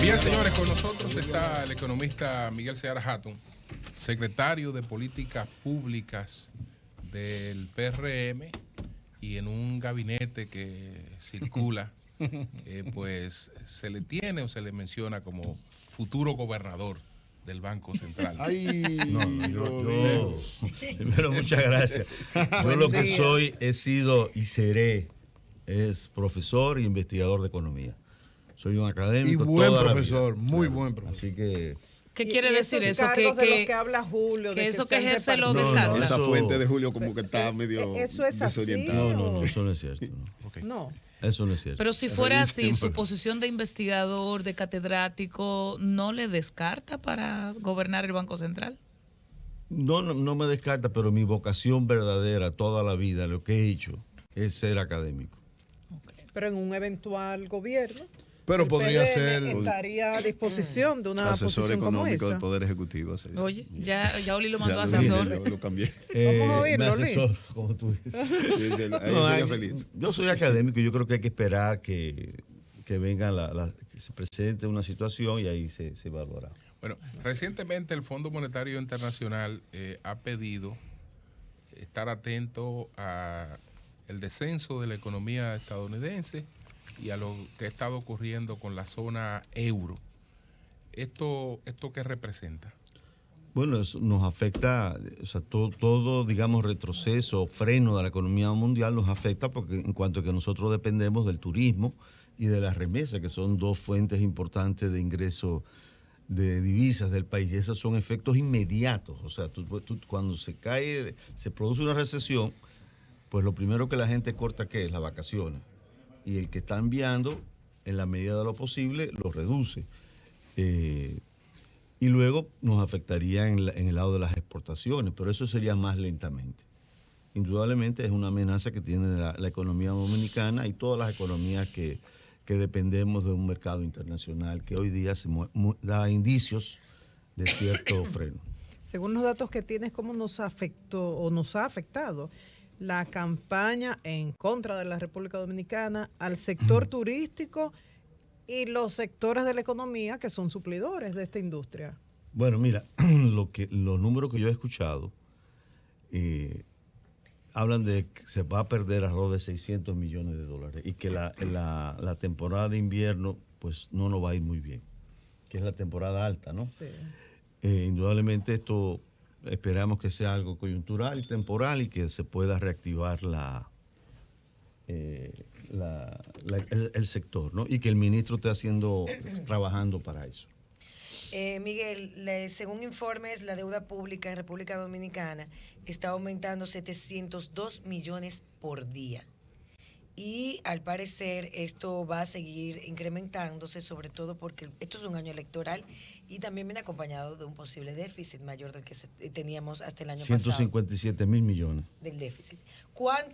Bien, señores, con nosotros está el economista Miguel Seara Hatton, secretario de Políticas Públicas del PRM, y en un gabinete que circula, pues se le tiene o se le menciona como futuro gobernador del Banco Central. Primero, muchas gracias. Yo lo que soy, he sido y seré, es profesor e investigador de economía. Soy un académico. Y buen profesor, muy buen profesor. Así que... ¿Qué quiere decir eso? Que de lo que habla Julio. Que de eso que ejerce lo No, descarta. Esa fuente de Julio como que está medio ¿Eso es así, desorientada. No, eso no es cierto. No. Okay. No. Eso no es cierto. Pero si fuera así, su posición de investigador, de catedrático, ¿no le descarta para gobernar el Banco Central? No me descarta, pero mi vocación verdadera toda la vida, lo que he hecho, es ser académico. Pero en un eventual gobierno, pero el podría PRM ser estaría a disposición de una asesor posición como económico esa. del Poder Ejecutivo. Sí. Oye, ya Oli lo mandó Ya a lo asesor. dije, lo cambié. Vamos a oírlo, me asesoro, Luis. como tú dices. Ahí No, sería feliz. yo soy académico y yo creo que hay que esperar que venga que se presente una situación y ahí se evaluará. Bueno, recientemente el Fondo Monetario Internacional ha pedido estar atento a el descenso de la economía estadounidense y a lo que ha estado ocurriendo con la zona euro. ¿Esto qué representa? Bueno, eso nos afecta, o sea, todo, digamos, retroceso, freno de la economía mundial nos afecta porque en cuanto a que nosotros dependemos del turismo y de las remesas, que son dos fuentes importantes de ingreso de divisas del país. Y esos son efectos inmediatos. O sea, cuando se produce una recesión, pues lo primero que la gente corta, ¿qué es? Las vacaciones. Y el que está enviando, en la medida de lo posible, lo reduce. Y luego nos afectaría en el lado de las exportaciones, pero eso sería más lentamente. Indudablemente es una amenaza que tiene la economía dominicana y todas las economías que dependemos de un mercado internacional que hoy día da indicios de cierto freno. Según los datos que tienes, ¿cómo nos afectó o nos ha afectado la campaña en contra de la República Dominicana al sector turístico y los sectores de la economía que son suplidores de esta industria? Bueno, mira, los números que yo he escuchado hablan de que se va a perder alrededor de $600 millones y que la temporada de invierno pues no nos va a ir muy bien, que es la temporada alta, ¿no? Sí. Indudablemente esto esperamos que sea algo coyuntural y temporal y que se pueda reactivar el sector, ¿no? Y que el ministro esté trabajando para eso. Miguel, según informes, la deuda pública en República Dominicana está aumentando 702 millones por día. Y al parecer esto va a seguir incrementándose, sobre todo porque esto es un año electoral y también viene acompañado de un posible déficit mayor del que teníamos hasta el año pasado. 157 mil millones. Del déficit. ¿Cuál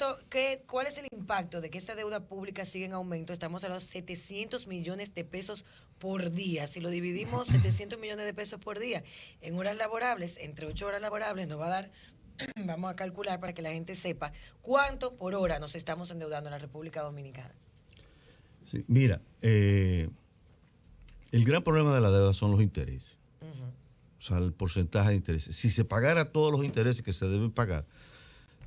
es el impacto de que esta deuda pública sigue en aumento? Estamos hablando de 700 millones de pesos por día. Si lo dividimos, 700 millones de pesos por día en horas laborables, entre 8 horas laborables, nos va a dar... Vamos a calcular para que la gente sepa cuánto por hora nos estamos endeudando en la República Dominicana. Sí, mira, el gran problema de la deuda son los intereses. O sea, el porcentaje de intereses. Si se pagara todos los intereses que se deben pagar,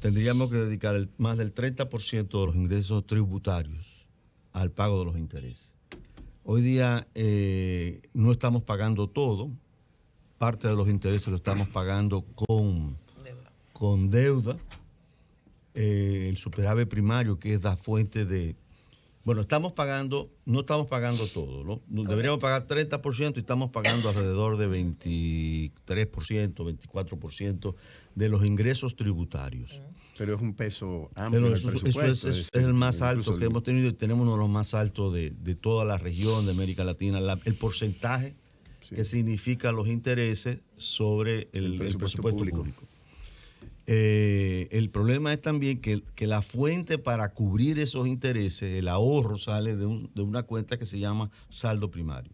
tendríamos que dedicar más del 30% de los ingresos tributarios al pago de los intereses. Hoy día no estamos pagando todo. Parte de los intereses lo estamos pagando con deuda, el superávit primario, que es la fuente de... Bueno, no estamos pagando todo, ¿no? Deberíamos pagar 30% y estamos pagando alrededor de 23%, 24% de los ingresos tributarios. Pero es un peso amplio del presupuesto. Eso es el más alto que hemos tenido y tenemos uno de los más altos de toda la región de América Latina. El porcentaje que significa los intereses sobre el presupuesto público. El problema es también que la fuente para cubrir esos intereses, el ahorro, sale de una cuenta que se llama saldo primario.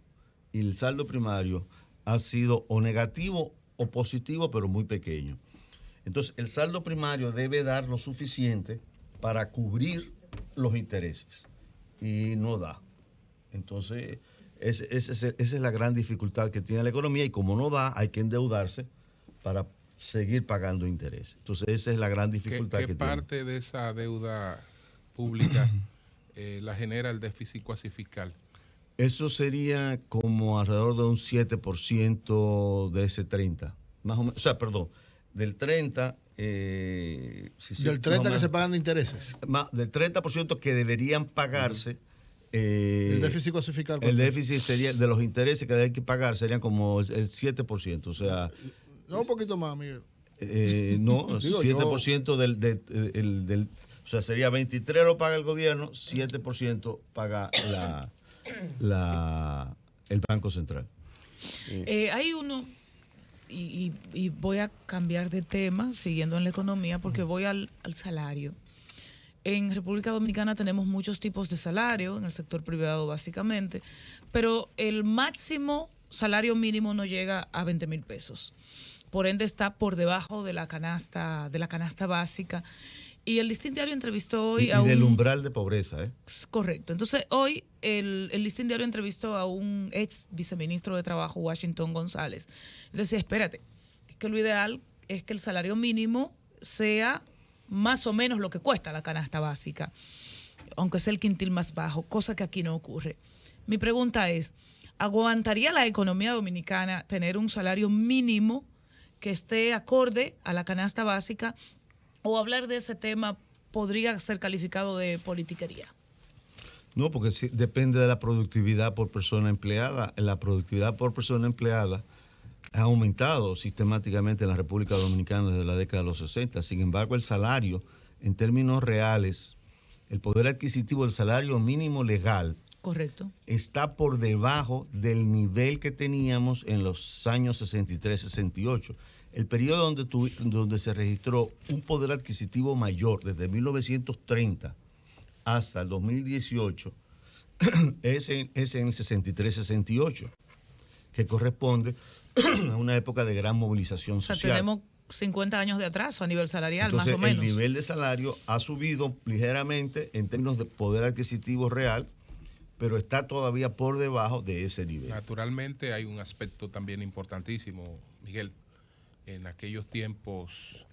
Y el saldo primario ha sido o negativo o positivo, pero muy pequeño. Entonces, el saldo primario debe dar lo suficiente para cubrir los intereses. Y no da. Entonces, Esa es la gran dificultad que tiene la economía y como no da, hay que endeudarse para seguir pagando interés. Entonces esa es la gran dificultad ¿Qué que parte de esa deuda pública la genera el déficit cuasi fiscal? Eso sería como alrededor de un 7% de ese 30. Más o menos, o sea, perdón, del 30... del 30 que se pagan de intereses. Del 30% que deberían pagarse. El déficit cuasi fiscal. El déficit sería, de los intereses que hay que pagar, serían como el 7%. O sea... No, un poquito más, Miguel. No, 7% del... O sea, sería 23 lo paga el gobierno, 7% paga el Banco Central. Hay uno, y voy a cambiar de tema, siguiendo en la economía, porque voy al salario. En República Dominicana tenemos muchos tipos de salario, en el sector privado básicamente, pero el máximo salario mínimo no llega a 20,000 pesos. Por ende está por debajo de la canasta básica. Y el Listín Diario entrevistó hoy a un... Y del umbral de pobreza, ¿eh? Correcto. Entonces, hoy el Listín Diario entrevistó a un ex viceministro de Trabajo, Washington González. Y decía, espérate, que lo ideal es que el salario mínimo sea más o menos lo que cuesta la canasta básica, aunque sea el quintil más bajo, cosa que aquí no ocurre. Mi pregunta es, ¿aguantaría la economía dominicana tener un salario mínimo que esté acorde a la canasta básica? ¿O hablar de ese tema podría ser calificado de politiquería? No, porque sí, depende de la productividad por persona empleada. La productividad por persona empleada ha aumentado sistemáticamente en la República Dominicana desde la década de los 60. Sin embargo, el salario, en términos reales, el poder adquisitivo del salario mínimo legal, correcto, está por debajo del nivel que teníamos en los años 63-68. El periodo donde se registró un poder adquisitivo mayor desde 1930 hasta el 2018 es en 63-68, que corresponde a una época de gran movilización social. O sea, tenemos 50 años de atraso a nivel salarial. Entonces, más o menos. El nivel de salario ha subido ligeramente en términos de poder adquisitivo real, pero está todavía por debajo de ese nivel. Naturalmente hay un aspecto también importantísimo, Miguel. En aquellos tiempos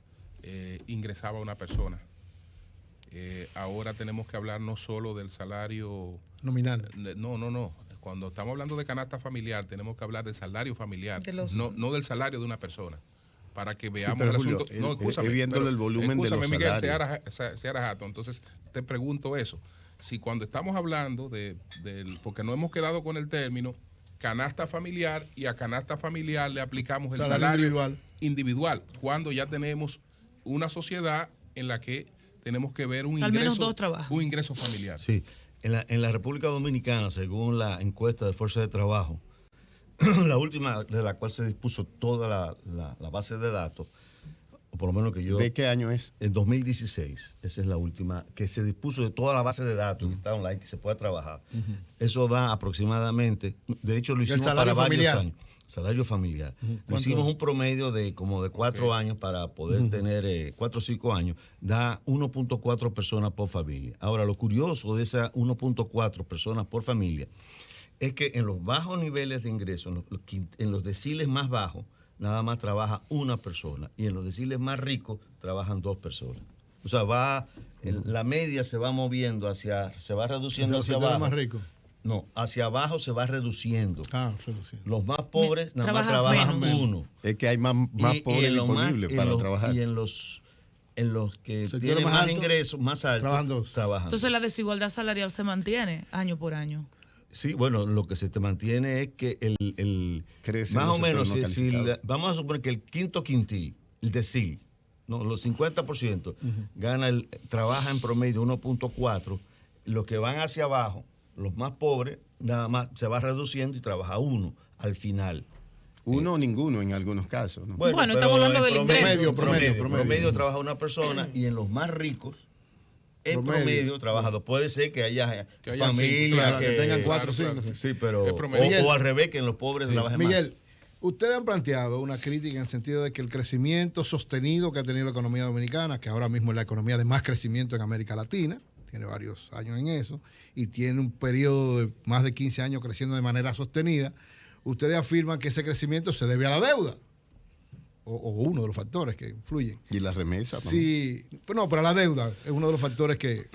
ingresaba una persona. Ahora tenemos que hablar no solo del salario nominal. No. Cuando estamos hablando de canasta familiar, tenemos que hablar del salario familiar, no del salario de una persona. Para que veamos el Julio, asunto. No, escúchame. Viéndole el volumen de los Miguel salarios. Seara Hatton. Entonces, te pregunto eso. Si cuando estamos hablando porque no hemos quedado con el término canasta familiar, y a canasta familiar le aplicamos el salario individual, cuando ya tenemos una sociedad en la que tenemos que ver un ingreso familiar. Sí, en la República Dominicana, según la encuesta de Fuerza de Trabajo, la última de la cual se dispuso toda la base de datos, o por lo menos que yo... ¿De qué año es? En 2016, esa es la última, que se dispuso de toda la base de datos, que está online, que se puede trabajar. Eso da aproximadamente, de hecho lo hicimos para varios años. Salario familiar. Lo hicimos un promedio de como de 4 años para poder tener 4 o 5 años. Da 1.4 personas por familia. Ahora, lo curioso de esas 1.4 personas por familia es que en los bajos niveles de ingresos, en los deciles más bajos, nada más trabaja una persona, y en los deciles más ricos trabajan 2 personas. O sea, la media se va moviendo se va reduciendo hacia abajo. Más rico. No, hacia abajo se va reduciendo. Reduciendo. Los más pobres nada más trabajan uno. Es que hay más pobres disponibles para trabajar. Y en los que tienen más ingresos, más altos, trabajan 2. Entonces la desigualdad salarial se mantiene año por año. Sí, bueno, lo que se te mantiene es que más o menos, vamos a suponer que el quinto quintil, el decil, no, los 50%, trabaja en promedio 1.4, los que van hacia abajo, los más pobres, nada más se va reduciendo y trabaja uno al final. Uno o ninguno en algunos casos, ¿no? Bueno, estamos hablando del ingreso. Promedio trabaja una persona, y en los más ricos, en promedio trabaja 2. Puede ser que haya familias que tengan 4 o 5. Sí, pero o al revés, que en los pobres trabajen más. Miguel, ustedes han planteado una crítica en el sentido de que el crecimiento sostenido que ha tenido la economía dominicana, que ahora mismo es la economía de más crecimiento en América Latina, tiene varios años en eso, y tiene un periodo de más de 15 años creciendo de manera sostenida, ustedes afirman que ese crecimiento se debe a la deuda, o uno de los factores que influyen. Y la remesa también. Sí, no, pero la deuda es uno de los factores que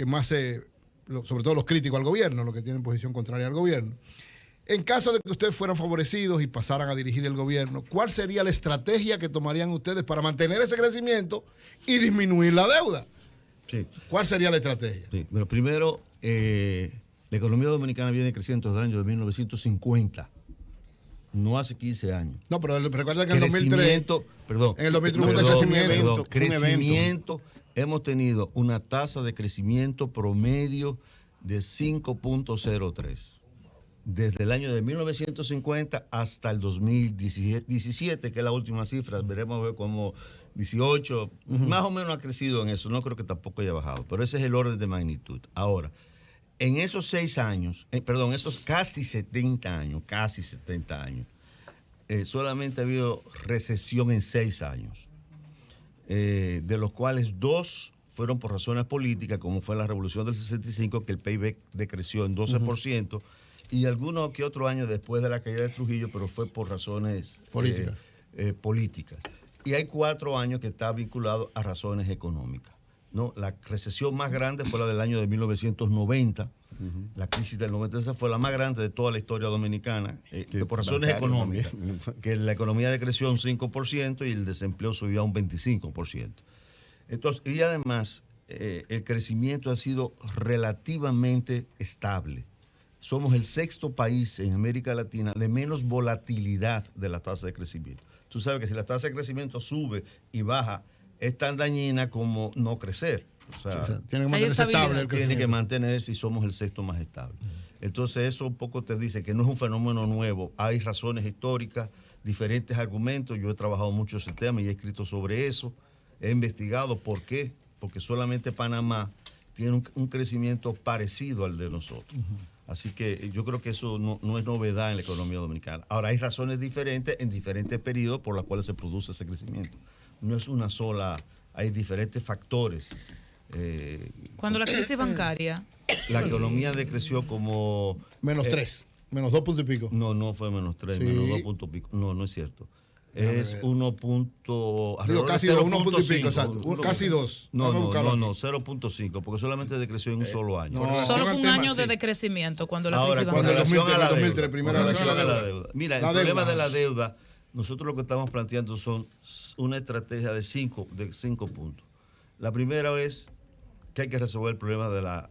más sobre todo los críticos al gobierno, los que tienen posición contraria al gobierno. En caso de que ustedes fueran favorecidos y pasaran a dirigir el gobierno, ¿cuál sería la estrategia que tomarían ustedes para mantener ese crecimiento y disminuir la deuda? Sí. ¿Cuál sería la estrategia? Sí. Bueno, primero, la economía dominicana viene creciendo desde el año de 1950. No hace 15 años. No, pero recuerda que en el 2003... Perdón. En el 2003 hubo crecimiento. Crecimiento. Hemos tenido una tasa de crecimiento promedio de 5.03. Desde el año de 1950 hasta el 2017, que es la última cifra, veremos a ver cómo 18, más o menos ha crecido en eso, no creo que tampoco haya bajado, pero ese es el orden de magnitud. Ahora, en esos 6 años, esos casi 70 años, solamente ha habido recesión en 6 años, de los cuales 2 fueron por razones políticas, como fue la Revolución del 65, que el PIB decreció en 12%, y algunos que otro año después de la caída de Trujillo, pero fue por razones políticas. Y hay 4 años que está vinculado a razones económicas, ¿no? La recesión más grande fue la del año de 1990. La crisis del 90, esa fue la más grande de toda la historia dominicana, por razones económicas, que la economía decreció un 5% y el desempleo subió a un 25%. Entonces, y además, el crecimiento ha sido relativamente estable. Somos el 6º país en América Latina de menos volatilidad de la tasa de crecimiento. Tú sabes que si la tasa de crecimiento sube y baja, es tan dañina como no crecer. O sea, tiene que mantenerse estable. Tiene que mantenerse y somos el 6º más estable. Entonces eso un poco te dice que no es un fenómeno nuevo. Hay razones históricas, diferentes argumentos. Yo he trabajado mucho ese tema y he escrito sobre eso. He investigado por qué. Porque solamente Panamá tiene un crecimiento parecido al de nosotros. Así que yo creo que eso no es novedad en la economía dominicana. Ahora, hay razones diferentes en diferentes periodos por las cuales se produce ese crecimiento. No es una sola, hay diferentes factores. Cuando la crisis bancaria... La economía decreció como... Menos 3, menos 2 puntos y pico. No fue menos 3, sí. Menos 2 puntos y pico. No es cierto. Es 1 punto... Digo, casi 2, 1 punto y pico, exacto. Casi 2. No, 0.5, porque solamente decreció en un solo año. Solo fue un año de decrecimiento cuando la crisis bancaria. Con relación a la 2003, primera vez. Mira, el problema de la deuda, nosotros lo que estamos planteando son una estrategia de 5 puntos. La primera es que hay que resolver el problema de la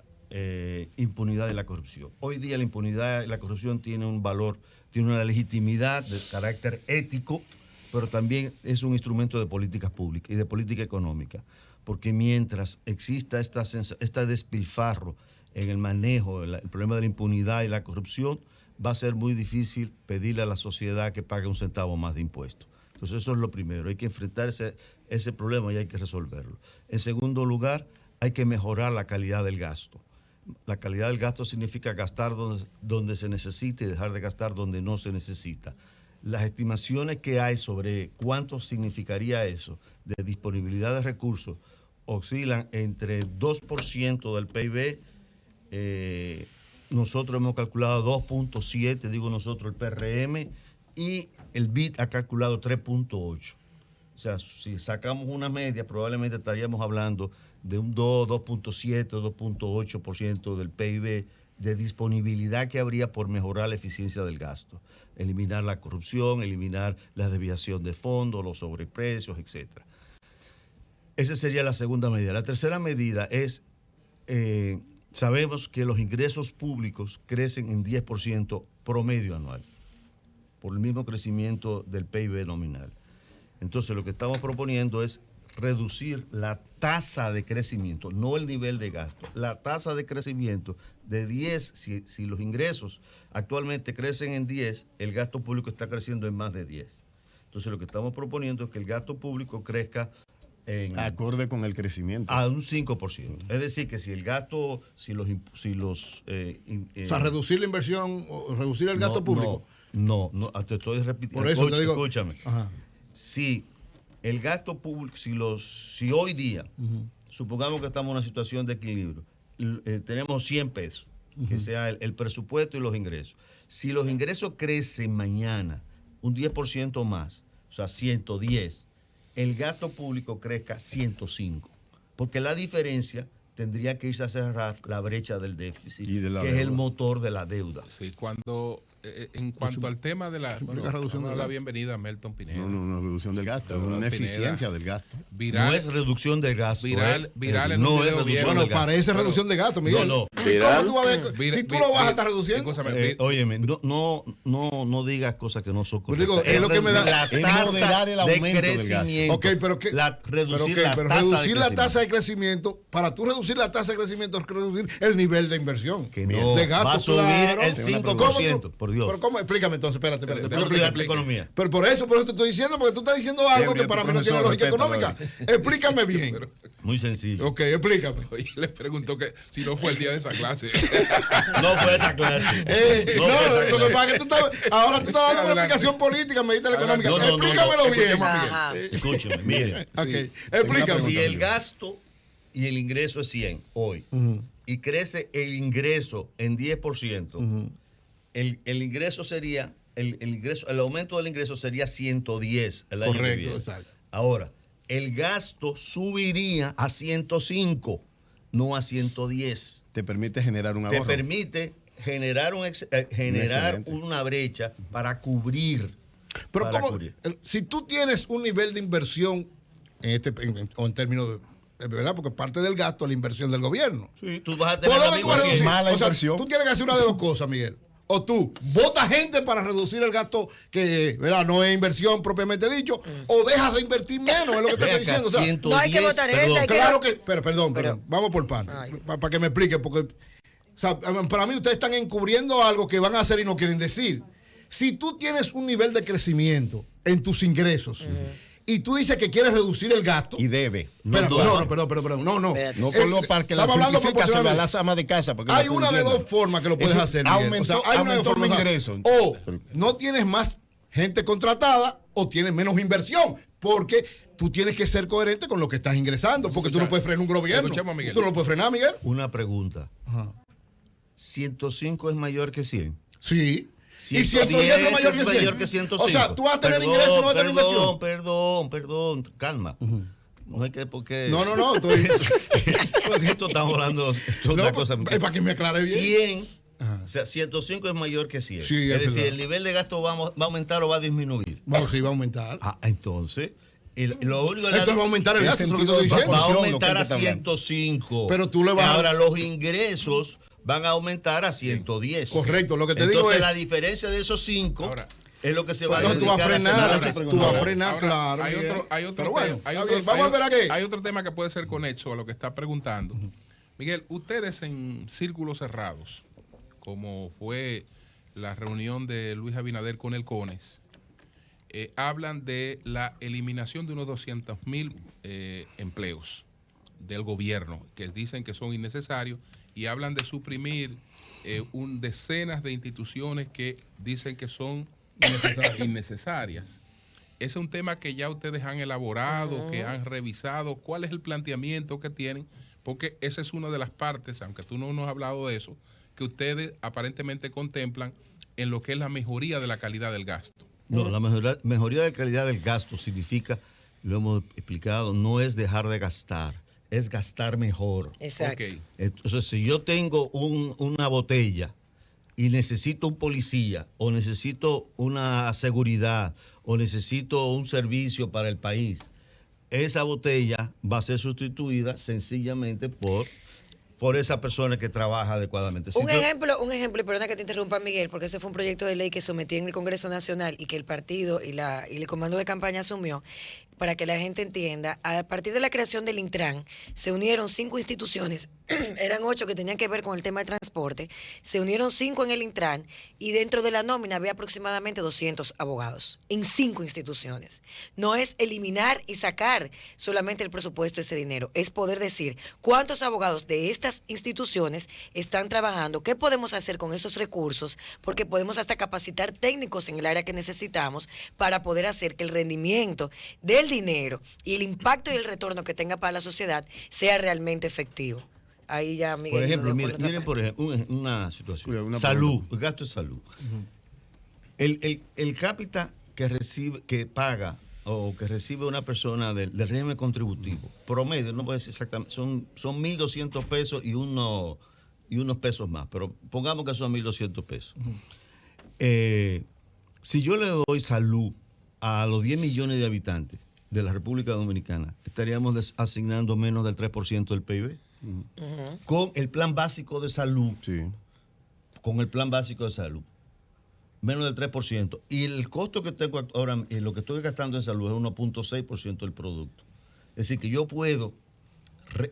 impunidad y la corrupción. Hoy día la impunidad y la corrupción tienen un valor, tiene una legitimidad de carácter ético, pero también es un instrumento de políticas públicas y de política económica, porque mientras exista este despilfarro en el manejo, el problema de la impunidad y la corrupción, va a ser muy difícil pedirle a la sociedad que pague un centavo más de impuestos. Entonces eso es lo primero, hay que enfrentar ese problema y hay que resolverlo. En segundo lugar, hay que mejorar la calidad del gasto. La calidad del gasto significa gastar donde se necesita y dejar de gastar donde no se necesita. Las estimaciones que hay sobre cuánto significaría eso de disponibilidad de recursos oscilan entre 2% del PIB. Nosotros hemos calculado 2.7, digo nosotros, el PRM, y el BID ha calculado 3.8. O sea, si sacamos una media, probablemente estaríamos hablando de un 2.7, 2.8% del PIB de disponibilidad que habría por mejorar la eficiencia del gasto, eliminar la corrupción, eliminar la desviación de fondos, los sobreprecios, etc. Esa sería la segunda medida. La tercera medida es, sabemos que los ingresos públicos crecen en 10% promedio anual, por el mismo crecimiento del PIB nominal. Entonces lo que estamos proponiendo es reducir la tasa de crecimiento, no el nivel de gasto, la tasa de crecimiento de 10, si los ingresos actualmente crecen en 10, el gasto público está creciendo en más de 10. Entonces lo que estamos proponiendo es que el gasto público crezca acorde con el crecimiento. A un 5%. Es decir, que si el gasto, o sea, reducir la inversión o reducir el gasto público. No, te estoy repitiendo. Por eso te digo. Escúchame. Ajá. Si el gasto público, si hoy día supongamos que estamos en una situación de equilibrio, tenemos 100 pesos, que sea el presupuesto y los ingresos. Si los ingresos crecen mañana un 10% más, o sea, 110, el gasto público crezca 105, porque la diferencia tendría que irse a cerrar la brecha del déficit, que deuda. es el motor de la deuda. Sí, cuando en cuanto al tema de la reducción de la bienvenida a Melton Pineda. No, reducción del gasto, es una eficiencia del gasto. Viral, No es reducción del gasto. viral en no un es video reducción viejo. del Bueno, gasto. parece reducción de gasto, Miguel. No. ¿Cómo tú vas a ver? Si tú lo vas a estar reduciendo. Escúchame, Óyeme, no digas cosas que no son Pero digo, correctas. es lo que me da- La es tasa moderar el aumento de del gasto. crecimiento. Ok, pero que Reducir la tasa de crecimiento, para tú reducir la tasa de crecimiento, es reducir el nivel de inversión. Que no, de gasto, va a subir claro. el 5%, ¿Cómo por Dios. Pero ¿cómo? Explícame entonces, espérate. Tengo que explícame. explicar la economía. Pero por eso te estoy diciendo, porque tú estás diciendo algo que para mí no tiene lógica económica. Explícame bien. Muy sencillo. Ok, explícame. Oye, le preguntó que si no fue el día de esa clase. No fue esa clase. No, lo que pasa es que ahora tú estás dando una explicación política, me diste la económica. No, Explícamelo bien. Escuchemos a Miguel. Ajá. Escúcheme, mire. Ok, Si explícame. el gasto y el ingreso es 100 hoy y crece el ingreso en 10%, el ingreso sería, el aumento del ingreso sería 110 el año que Correcto, viene. exacto. Ahora, el gasto subiría a 105, no a 110. Te permite generar un Te ahorro. permite generar Excelente. una brecha para cubrir. Pero para ¿cómo? cubrir. Si tú tienes un nivel de inversión o en términos de, ¿verdad? Porque parte del gasto es la inversión del gobierno. Sí, tú vas a ¿Por tener la dónde tú misma vas a reducir? mala O sea, inversión. tú tienes que hacer una de dos cosas, Miguel. O tú votas gente para reducir el gasto que, ¿verdad? No es inversión propiamente dicho, o dejas de invertir menos, es lo que te Ve estoy acá, diciendo. O sea, 110, No hay que votar gente, perdón. hay que- claro que, pero perdón, vamos por partes, Ay. para que me explique, porque o sea, para mí ustedes están encubriendo algo que van a hacer y no quieren decir. Si tú tienes un nivel de crecimiento en tus ingresos y tú dices que quieres reducir el gasto, Y debe. perdón, no. Espérate. No para que la Estamos hablando simplifica se vea proporcionalmente. las amas de casa. porque Hay no una de funciona. dos formas que lo puedes Eso hacer, Miguel. Aumentó, hay una de dos aumentó mi formas. ingreso. O no tienes más gente contratada o tienes menos inversión, porque tú tienes que ser coherente con lo que estás ingresando, porque tú no puedes frenar un gobierno. Escuchemos a Miguel. Tú no lo puedes frenar, Miguel. Una pregunta. Ajá. 105 es mayor que 100. Sí. Y 110 110 es mayor que 100. mayor que 105. O sea, tú vas a tener ingresos y no vas a tener inversión. Perdón, calma. No hay que, porque... No. Estoy... Porque esto estamos hablando, esto es No, otra cosa. es para que me aclare bien. 100, o sea, 105 es mayor que 100. Sí, es es decir, verdad. el nivel de gasto va a aumentar o va a disminuir. Bueno, sí, va a aumentar. Entonces, lo único que Entonces va a aumentar el el gasto, eso es lo que sentido estoy de diciendo. va a proporción, aumentar lo a que está hablando. 105. Pero tú le vas a- Ahora los ingresos van a aumentar a 110. Correcto, lo que te Entonces, digo es- la diferencia de esos 5 Ahora, es lo que se va a Entonces tú vas a dedicar frenar, hacer tú vas a ahora, frenar, ahora, claro. Hay Miguel. otro Pero bueno, hay está otro- bien, vamos a ver a qué. Hay otro tema que puede ser conexo a lo que está preguntando. Miguel, ustedes en círculos cerrados, como fue la reunión de Luis Abinader con el CONES, hablan de la eliminación de unos 200,000 empleos del gobierno, que dicen que son innecesarios, y hablan de suprimir decenas de instituciones que dicen que son innecesarias. Ese es un tema que ya ustedes han elaborado, que han revisado. ¿Cuál es el planteamiento que tienen? Porque esa es una de las partes, aunque tú no nos has hablado de eso, que ustedes aparentemente contemplan en lo que es la mejoría de la calidad del gasto. No, la mejoría de calidad del gasto significa, lo hemos explicado, no es dejar de gastar, es gastar mejor. Exacto. Ok. Entonces, si yo tengo una botella y necesito un policía, o necesito una seguridad, o necesito un servicio para el país, esa botella va a ser sustituida sencillamente por esa persona que trabaja adecuadamente. Un ejemplo, y perdona que te interrumpa, Miguel, porque ese fue un proyecto de ley que sometí en el Congreso Nacional y que el partido y el comando de campaña asumió, para que la gente entienda. A partir de la creación del Intran, se unieron 5 instituciones, eran 8 que tenían que ver con el tema de transporte, se unieron 5 en el Intran y dentro de la nómina había aproximadamente 200 abogados en 5 instituciones. No es eliminar y sacar solamente el presupuesto ese dinero, es poder decir cuántos abogados de estas instituciones están trabajando, qué podemos hacer con esos recursos, porque podemos hasta capacitar técnicos en el área que necesitamos para poder hacer que el rendimiento del dinero y el impacto y el retorno que tenga para la sociedad sea realmente efectivo. Ahí ya, Miguel. Por ejemplo, nos miren, pone otra miren por ejemplo, una situación. Una Salud, el gasto de salud. El cápita que recibe, que paga o que recibe una persona del régimen contributivo, promedio, no puedo decir exactamente, son 1.200 pesos y unos pesos más, pero pongamos que son 1.200 pesos. Si yo le doy salud a los 10 millones de habitantes de la República Dominicana, estaríamos asignando menos del 3% del PIB. Con el plan básico de salud. Sí. Con el plan básico de salud. Menos del 3%. Y el costo que tengo ahora, lo que estoy gastando en salud es 1.6% del producto. Es decir, que yo puedo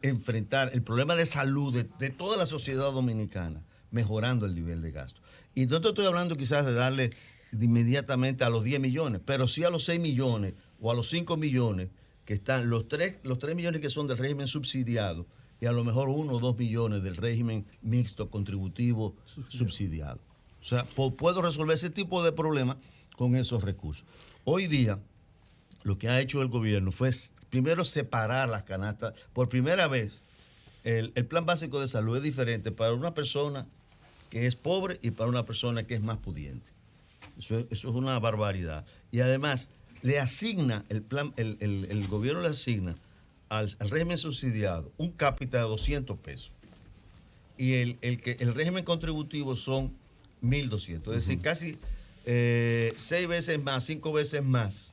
enfrentar el problema de salud de toda la sociedad dominicana, mejorando el nivel de gasto. Y no te estoy hablando quizás de darle inmediatamente a los 10 millones, pero sí a los 6 millones o a los 5 millones que están, los 3 millones que son del régimen subsidiado y a lo mejor 1 o 2 millones del régimen mixto contributivo subsidiado. O sea, puedo resolver ese tipo de problemas con esos recursos. Hoy día, lo que ha hecho el gobierno fue primero separar las canastas. Por primera vez, el plan básico de salud es diferente para una persona que es pobre y para una persona que es más pudiente. Eso es una barbaridad. Y además, le asigna, el gobierno le asigna al régimen subsidiado un cápita de 200 pesos. Y el régimen contributivo son 1.200. Es decir, casi 6 veces más, 5 veces más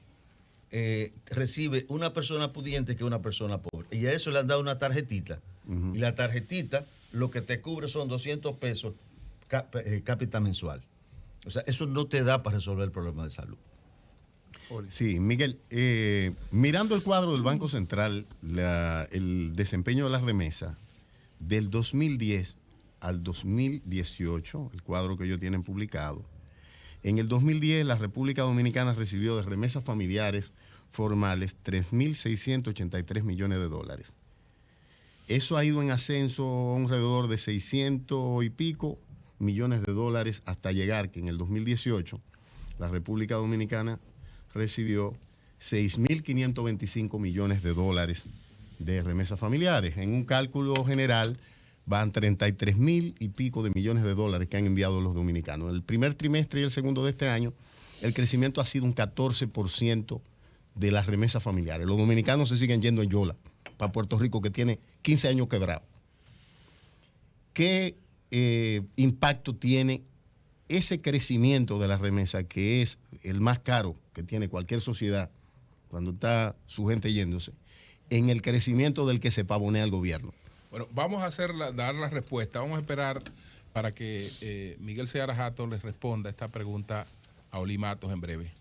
recibe una persona pudiente que una persona pobre. Y a eso le han dado una tarjetita. Y la tarjetita lo que te cubre son 200 pesos cápita mensual. O sea, eso no te da para resolver el problema de salud. Sí, Miguel, mirando el cuadro del Banco Central, el desempeño de las remesas del 2010 al 2018, el cuadro que ellos tienen publicado, en el 2010 la República Dominicana recibió de remesas familiares formales 3.683 millones de dólares. Eso ha ido en ascenso alrededor de 600 y pico millones de dólares hasta llegar que en el 2018 la República Dominicana recibió 6.525 millones de dólares de remesas familiares. En un cálculo general van 33.000 y pico de millones de dólares que han enviado los dominicanos. El primer trimestre y el segundo de este año, el crecimiento ha sido un 14% de las remesas familiares. Los dominicanos se siguen yendo en yola para Puerto Rico, que tiene 15 años quebrado. ¿Qué impacto tiene ese crecimiento de la remesa, que es el más caro que tiene cualquier sociedad cuando está su gente yéndose, en el crecimiento del que se pavonea el gobierno? Bueno, vamos a dar la respuesta. Vamos a esperar para que Miguel Seara Hatton les responda esta pregunta a Oli Matos en breve.